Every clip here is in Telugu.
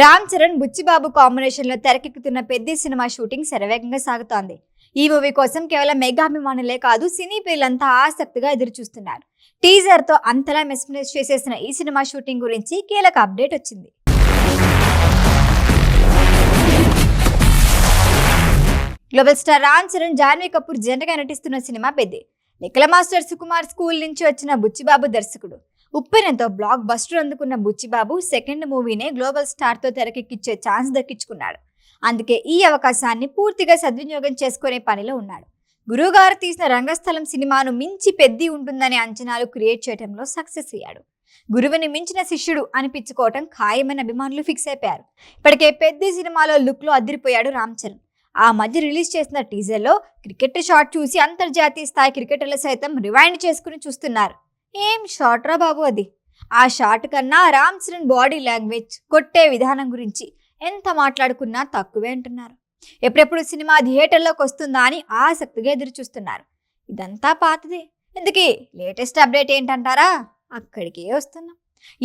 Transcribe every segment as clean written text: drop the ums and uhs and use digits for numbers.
రామ్ చరణ్ బుచ్చిబాబు కాంబినేషన్ లో తెరకెక్కుతున్న పెద్ద సినిమా షూటింగ్ శరవేగంగా సాగుతోంది. ఈ మూవీ కోసం కేవలం మెగా అభిమానులే కాదు, సినీ ప్రియులంతా ఆసక్తిగా ఎదురు చూస్తున్నారు. టీజర్ తో అంతలా మెస్మరైజ్ చేసేసిన ఈ సినిమా షూటింగ్ గురించి కీలక అప్డేట్ వచ్చింది. గ్లోబల్ స్టార్ రామ్ చరణ్, జాన్వీ కపూర్ జంటగా నటిస్తున్న cinema Peddi. Nikhila master Sukumar school నుంచి వచ్చిన బుచ్చిబాబు దర్శకుడు. ఉప్పెనతో బ్లాక్ బస్టర్ అందుకున్న బుచ్చిబాబు సెకండ్ మూవీనే గ్లోబల్ స్టార్ తో తెరకెక్కించే ఛాన్స్ దక్కించుకున్నాడు. అందుకే ఈ అవకాశాన్ని పూర్తిగా సద్వినియోగం చేసుకునే పనిలో ఉన్నాడు. గురువుగారు తీసిన రంగస్థలం సినిమాను మించి పెద్ది ఉంటుందనే అంచనాలు క్రియేట్ చేయడంలో సక్సెస్ అయ్యాడు. గురువుని మించిన శిష్యుడు అనిపించుకోవటం ఖాయమని అభిమానులు ఫిక్స్ అయిపోయారు. ఇప్పటికే పెద్ది సినిమాలో లుక్ లో అదిరిపోయాడు రామ్ చరణ్. ఆ మధ్య రిలీజ్ చేసిన టీజర్లో క్రికెట్ షాట్ చూసి అంతర్జాతీయ స్థాయి క్రికెటర్లు సైతం రివైండ్ చేసుకుని చూస్తున్నారు. ఏం షాట్ రా బాబు అది! ఆ షాట్ కన్నా రామ్ చరణ్ బాడీ లాంగ్వేజ్, కొట్టే విధానం గురించి ఎంత మాట్లాడుకున్నా తక్కువే అంటున్నారు. ఎప్పుడెప్పుడు సినిమా థియేటర్లోకి వస్తుందా అని ఆసక్తిగా ఎదురు చూస్తున్నారు. ఇదంతా పాతదే. ఇందుకీ లేటెస్ట్ అప్డేట్ ఏంటంటారా? అక్కడికే వస్తున్నాం.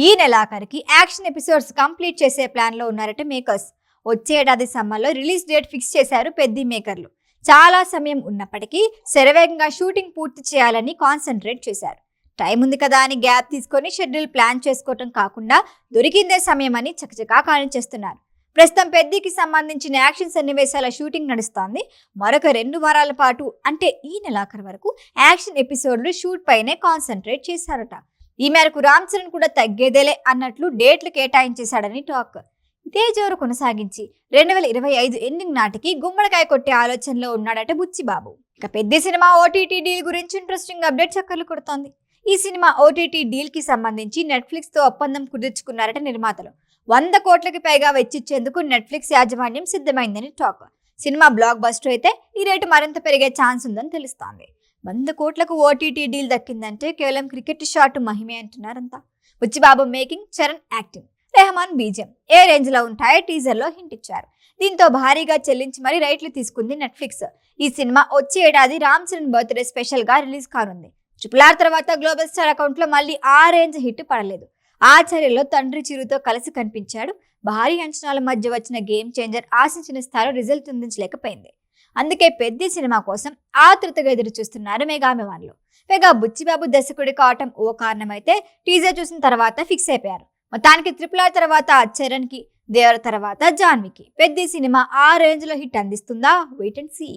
ఈ నెలాఖరికి యాక్షన్ ఎపిసోడ్స్ కంప్లీట్ చేసే ప్లాన్లో ఉన్నారట మేకర్స్. వచ్చే ఏడాది సమ్మర్లో రిలీజ్ డేట్ ఫిక్స్ చేశారు పెద్ది మేకర్లు. చాలా సమయం ఉన్నప్పటికీ శరవేగంగా షూటింగ్ పూర్తి చేయాలని కాన్సన్ట్రేట్ చేశారు. టైం ఉంది కదా అని గ్యాప్ తీసుకొని షెడ్యూల్ ప్లాన్ చేసుకోవటం కాకుండా దొరికిందే సమయం అని చకచకా కానిచేస్తున్నారు. ప్రస్తుతం పెద్దికి సంబంధించిన యాక్షన్ సన్నివేశాల షూటింగ్ నడుస్తోంది. మరొక 2 వారాల పాటు అంటే ఈ నెలాఖరు వరకు యాక్షన్ ఎపిసోడ్లు షూట్ పైనే కాన్సన్ట్రేట్ చేశారట. ఈ మేరకు రామ్ చరణ్ కూడా తగ్గేదేలే అన్నట్లు డేట్లు కేటాయించేశాడని టాక్. ఇదే జోరు కొనసాగించి 2025 ఎండింగ్ నాటికి గుమ్మడికాయ కొట్టే ఆలోచనలో ఉన్నాడట బుచ్చిబాబు. ఇక పెద్ద సినిమా ఓటీటీ డీల్ గురించి ఇంట్రెస్టింగ్ అప్డేట్ చక్కర్లు కొడుతోంది. ఈ సినిమా ఓటీటీ డీల్ కి సంబంధించి నెట్ఫ్లిక్స్ తో ఒప్పందం కుదుర్చుకున్నారట నిర్మాతలు. 100 కోట్లకి పైగా వెచ్చించేందుకు నెట్ఫ్లిక్స్ యాజమాన్యం సిద్ధమైందని టాక్. సినిమా బ్లాక్ బస్టర్ అయితే ఈ రేటు మరింత పెరిగే ఛాన్స్ ఉందని తెలుస్తోంది. 100 కోట్లకు ఓటీటీ డీల్ దక్కిందంటే కేవలం క్రికెట్ షాట్ మహిమే అంటున్నారంతా. బుచ్చిబాబు మేకింగ్, చరణ్ యాక్టింగ్, రెహమాన్ బీజం ఏ రేంజ్ లో ఉంటాయో టీజర్ లో హింట్ ఇచ్చారు. దీంతో భారీగా చెల్లించి మరీ రైట్లు తీసుకుంది నెట్ఫ్లిక్స్. ఈ సినిమా వచ్చే ఏడాది రామ్ చరణ్ బర్త్డే స్పెషల్ గా రిలీజ్ కానుంది. RRR తర్వాత గ్లోబల్ స్టార్ అకౌంట్ లో మళ్ళీ ఆ రేంజ్ హిట్ పడలేదు. ఆ చర్యలో తండ్రి చిరుతో కలిసి కనిపించాడు. భారీ అంచనాల మధ్య వచ్చిన గేమ్ చేంజర్ ఆశించిన స్థాయిలో రిజల్ట్ అందించలేకపోయింది. అందుకే పెద్ద సినిమా కోసం ఆతృతగా ఎదురు చూస్తున్నారు మెగాభిమానులు. పైగా బుచ్చిబాబు దర్శకుడి కావటం ఓ కారణమైతే టీజర్ చూసిన తర్వాత ఫిక్స్ అయిపోయారు. మొత్తానికి RRR తర్వాత చరణ్ కి, దేవర తర్వాత జాన్వీకి పెద్ద సినిమా ఆ రేంజ్ లో హిట్ అందిస్తుందా? Wait and see.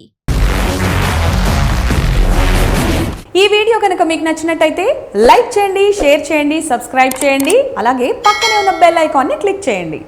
ఈ వీడియో కనుక మీకు నచ్చినట్టయితే లైక్ చేయండి, షేర్ చేయండి, సబ్స్క్రైబ్ చేయండి. అలాగే పక్కనే ఉన్న బెల్ ఐకాన్ని క్లిక్ చేయండి.